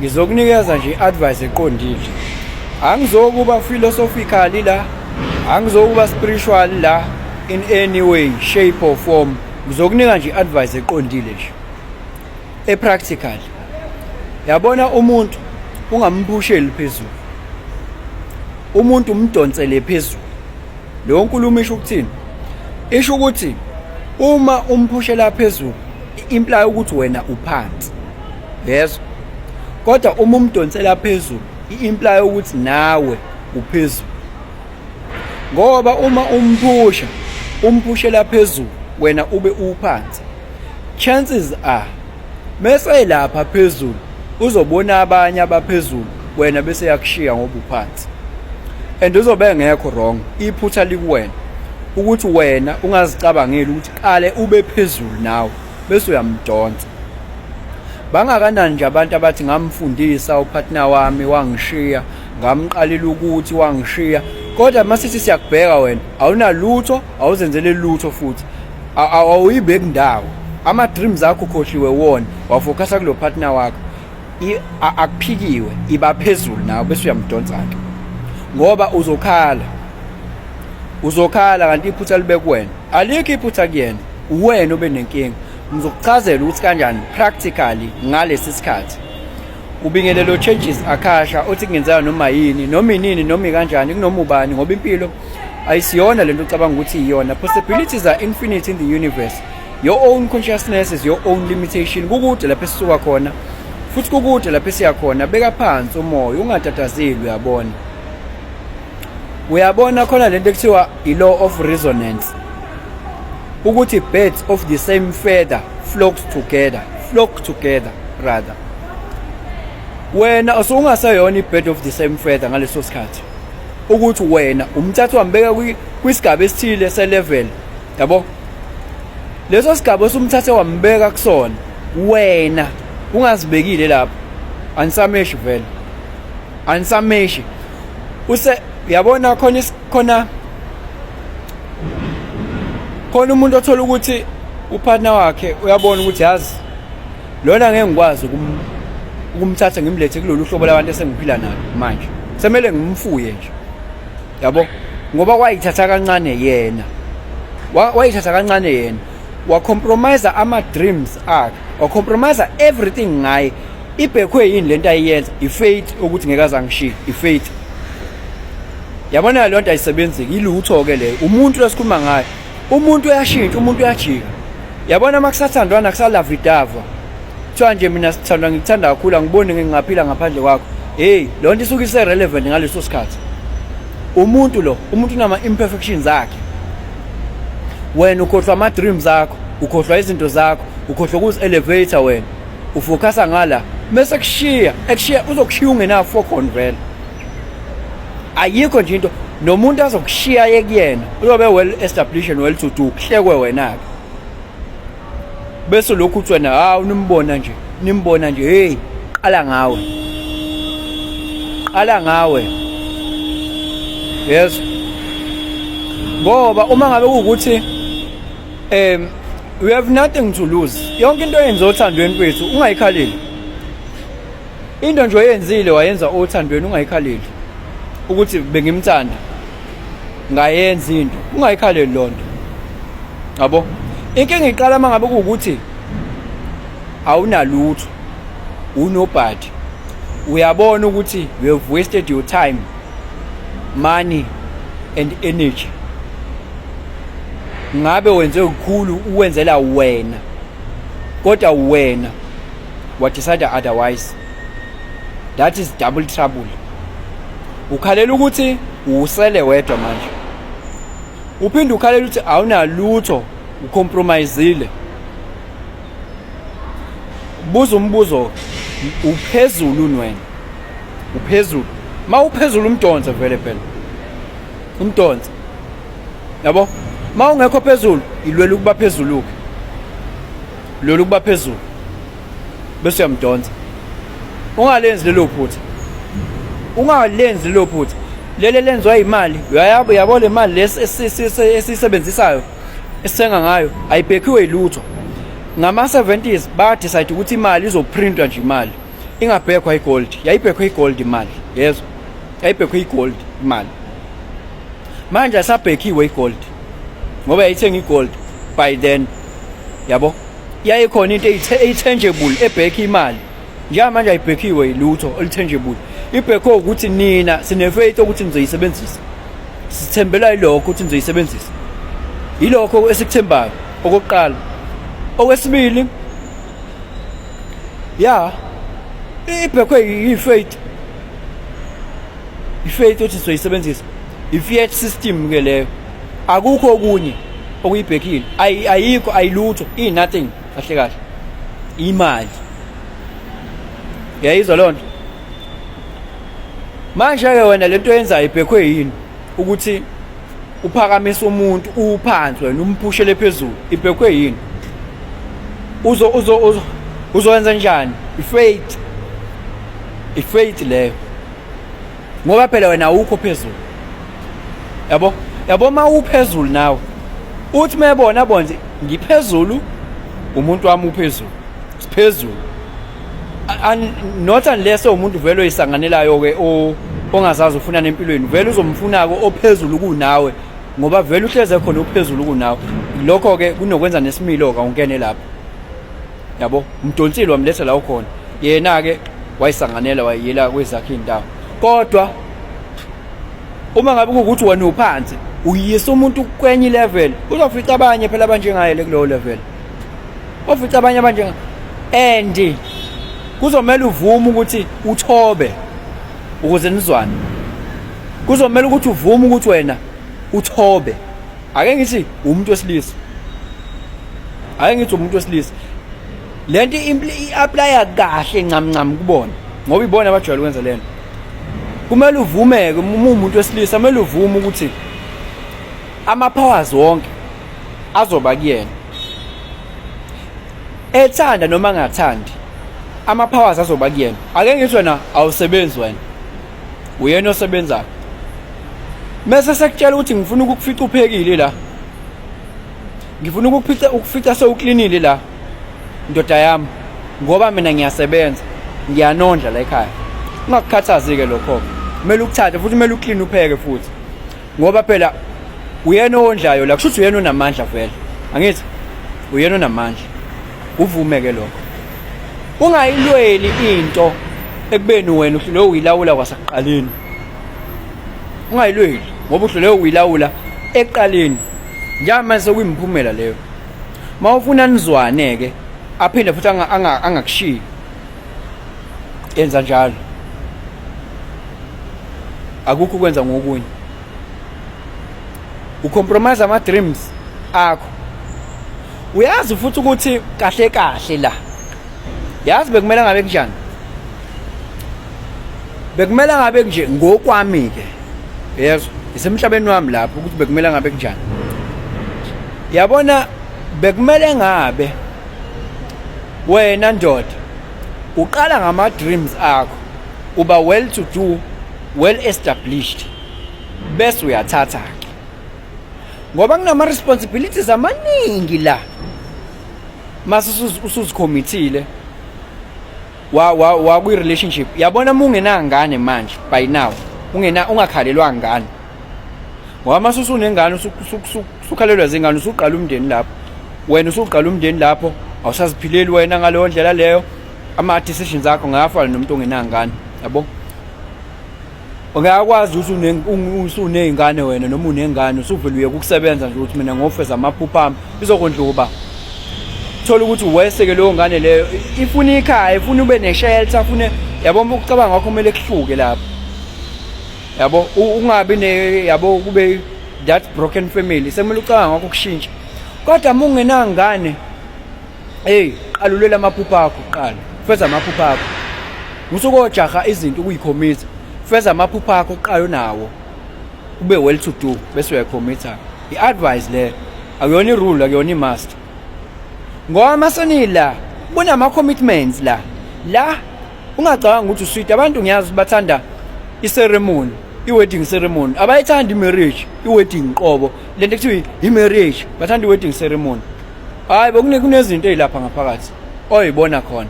Ngizokunikeza nje i-advice eqondile. Angizokuba philosophical la, angizokuba spiritual la in any way, shape or form. Ngizokunika nje i-advice eqondile nje. E-practical. Yabona umuntu ungamphusheli phezulu. Umuntu umdonsele phezulu. Leyo nkulumo isho ukuthini? Isho ukuthi uma umphushela phezulu imply ukuthi wena uphansi. Yes. Kodwa uma umdonsela phezulu imply ukuthi nawe uphezulu. Ngoba uma umphushela phezulu wena ube uphansi. Chances are mase lapha phezulu uzobona abanye abaphezulu wena bese yakushiya ngoba uphansi. And uzobe ngekho wrong. Iphutha likuwena ukuthi wena ungazicabangeli ukuthi qale ube phezulu nawe bese uyamdonsa. Bangakanani nje abantu abathi ngamfundisa upartner wami wangishiya, ngamqalela ukuthi wangishiya, kodwa masithi siyakubheka wena awunalutho, awuzenzele lutho futhi. Awuyibeki ndawo. Ama dreams akho ukhohliwe wona, wafocusa kulo partner wakho. Akuphikiwe, iba phezulu nawe bese uyamdonsa ke. Ngoba uzokhala kanti iphutha libe kuwena. Alikho iphutha kuyena, uwena obe nenkinga. Ngizokuchazela ukuthi kanjani practically ngalesi sikhathi. Ubingelelo changes akhasha othi kungenzeka noma yini, noma inini, noma kanjani, kunoma ubani ngoba impilo ayisiyona lento ucabanga ukuthi iyona. Possibilities are infinite in the universe. Your own consciousness is your own limitation. Kukude lapho esisuka khona. Futhi kukude lapho esiya khona. Beka phansi umoya, ungatatazeli uyabona. Uyabona khona lento ekuthiwa i-law of resonance. Ukuthi birds of the same feather flock together rather. Wena usungasayona i-bird of the same feather ngaleso sikhathi. Ukuthi wena umthatha wambeka kwisigaba esithile se-level, yabo? Leso sigaba usumthatha wambeka kusona, wena ungazibekile lapho. Ansameshi vele. Ansameshi. Yabona khona umuntu othola ukuthi upartner wakhe uyabona ukuthi yazi lona ngeke ngikwazi ukumthatha ngimlethe kulolu hlobo labantu esengiphila nalo manje. Semele ngimfuye nje. Yabo? Ngoba wayithatha kancane yena. Wa compromise ama dreams akhe. Wa compromise everything ngaye. Ibhekwe yini lento ayiyenza? I-fate ukuthi ngeke azangishiya, i-fate. Yabona le nto ayisebenzeki, ilutho ke leyo. Umuntu lesikhuluma ngayo. Umuntu uyashintsha, umuntu uyajika. Yabona makusathandwana kusalavidava. Kuthiwa nje mina sithandwa ngikuthanda kakhulu, angiboni ngingaphila ngaphandle kwakho. Hey, lo nto isuke ise relevant ngaleso sikhathi. Umuntu unama imperfections zakhe. Wena ukhohlwa ama dreams zakho, ukhohlwa izinto zakho, ukhohlwa ukuzi elevator wena. Ufocusa ngala, mase kushiya uzokushiya ungenafo khona vele. Ayikho nje into nomuntu azokushiya yekuyena uzobe well established and well to do kuhlekwe wena ke. Bese lokhu uthi wena nimbona nje hey qala ngawe. Yes. Ngoba uma ngabe ukuthi we have nothing to lose. Yonke into yenza othandweni kwethu ungayikhaleli. Into nje oyenzile wayenza othandweni ungayikhaleli. Ukuthi bengimthanda ngayenza into ungayikhaleli lonto. Yabo? Inkinga iqala mangabe ukuthi awunalutho, unobody. Uyabona ukuthi you have wasted your time, money and energy. Ngabe wenze ukukhulu uwenzela wena. Kodwa wena what decide otherwise. That is double trouble. Ukhalela ukuthi usele wedwa manje. Uphinde ukhalela ukuthi awunalutho, ucompromiseile. Buza umbuzo, uphezulu wena. Uphezulu. Ma uphezulu umdonsa vele phela. Umdonsa. Yabo? Ma ungekho phezulu, ilwela ukuba phezulu. Lolu kuba phezulu. Bese uyamdonsa. Ungalenzi lelo phutha. Ungalenzi lelo phutha. Lele lenzwa imali. Uyabo le mali esisebenzisayo esenga ngayo ayibhekiwe ilutho. Ngama 70s ba decide ukuthi imali izoprintwa nje imali. ingabhekhwa igold, yayibhekhwe igold imali, yezwa, yayibhekhwe igold imali. Manje asabhekhiwe igold ngoba yayithenga igold by then, yabo, yayikhona into eyi-tangible ebhekha imali. Njengamanje ayibhekhiwe lutho olu-tangible, ibhekhwe ukuthi nina sine-faith ukuthi nizoyisebenzisa, sithembela yilokho ukuthi nizoyisebenzisa, yilokho esikuthembayo okokuqala. Okwesibili, ibhekhwe yi-faith, i-faith ukuthi sizoyisebenzisa, i-fiat system ke leyo. Akukho okunye okuyibhekhile, ayikho, ayilutho, i-nothing kahle kahle, imali. Yayizwa loo nto. Manje-ke wena lento yenzayo ibhekhwe yini? Ukuthi uphakamise umuntu uphansi wena umphushele phezulu, ibhekhwe yini? Uzowenza njani? I-faith, i-faith leyo, ngoba phela wena awukho phezulu, yabo ma uphezulu nawe uthi mebona bonze ngiphezulu, umuntu wami uphezulu, siphezulu. Not unless umuntu vele oyisanganelayo ke ongazazi ufuna empilweni, vele uzomfunako ophezulu kunawe, ngoba vele uhleze khona ophezulu kunawe. Lokho ke kunokwenza nesimilo ka ungene lapho, yabo, umdonsile wamletha la ukhona, yena ke wayisanganela wayela kwezakhe indawo. Kodwa uma ngabe ukuthi wena uphansi uyisa umuntu kwenye level, uzofica abanye phela abanjengaye le kulowo level, uzofica abanye abanjengaye, and kuzomela uvume ukuthi uthobe ukuze nizwane. Kuzomela ukuthi uvume ukuthi wena uthobe. Ake ngithi umuntu wesilisa, ake ngithi umuntu wesilisa, lento i-apply kahle ncamncam kubona, ngoba ibona abajwayele ukwenza lento. Kumele uvumeke umuntu wesilisa, kumele uvume ukuthi ama-powers wonke azoba kuyena, ethanda noma angathandi, ama-powers azoba kuyena. Ake ngithi wena awusebenzi, wena uyena osebenzayo, mese sekutshela ukuthi ngifuna ukukufica uphekile la, ngifuna ukufica sewuklinile la ndoda yami, ngoba mina ngiyasebenza, ngiyanondla la ekhaya. Ungakukhathazi-ke lokho, kumele ukuthathe futhi kumele uklini upheke futhi, ngoba phela uyena ondlayo la, kusho ukuthi uyena onamandla vele, angithi uyena onamandla. Uvume-ke lokho, ungayilweli into ekubeni wena uhlule uyilawula kwasekuqaleni, ungayilweli ngoba uhlule uyilawula ekuqaleni. Njengamanje sekuyimphumela leyo. Ma ufuna nizwane-ke aphinde futhi angakushiyi, yenza njalo, akukho ukwenza ngokunye. Ucompromise ama-dreams akho. Uyazi futhi ukuthi kahle kahle la, yazi bekumele ngabe kunjani, bekumele ngabe nje ngokwami-ke, yezwa, isemhlabeni wami lapho ukuthi bekumele ngabe kunjani. Yabona, bekumele ngabe wena ndoda uqala ngama-dreams akho, uba well to do, well established, bese uyathatha-ke, ngoba kunama-responsibilities amaningi la. Mase usuzikhomithile wakwi-relationship, yabona uma ungenangane manje by now, ungakhalelwa ngane, ngoba mase usunengane usukhalelwa zingane, usuqala umndeni lapho, wena usuqala umndeni lapho, awusaziphileli wena ngaleyo ndlela leyo, ama-decisions akho ngafana nomuntu ongenangane, yabo. Ungakwazi ukuthi usuney'ngane wena noma unengane, usuvele uyeka ukusebenza nje ukuthi mina ngofeza amaphupho ami, izokondluba. Thola ukuthi uweseke leyo ngane leyo, ifuna ikhaya, ifuna ube ne-shelter, ifune, yabo, ukucabanga kwakho kumele kuhluke lapho, yabo, ungabi yabo, kube that broken family, sekumele ucabanga kwakho kushintsha. Kodwa uma ungenangane, qala ulwela amaphupho akho, qala feza amaphupho akho, usukojaha izinto ukuyikhomitha, feza amaphupho akho, qala nawo ube well to do, bese uyakhomitha. I-advice le akuyona i-rule, akuyona i-must, ngoba masenila kunama-commitments la ungacabanga ukuthi usweet. Abantu ngiyazi bathanda i-ceremony, i-wedding ceremony, abayithanda i-marriage, i-wedding qobo, lento ekuthiwa i-marriage, bathanda i-wedding ceremony. Hayi, kunezinto ezilapha ngaphakathi oyibona khona.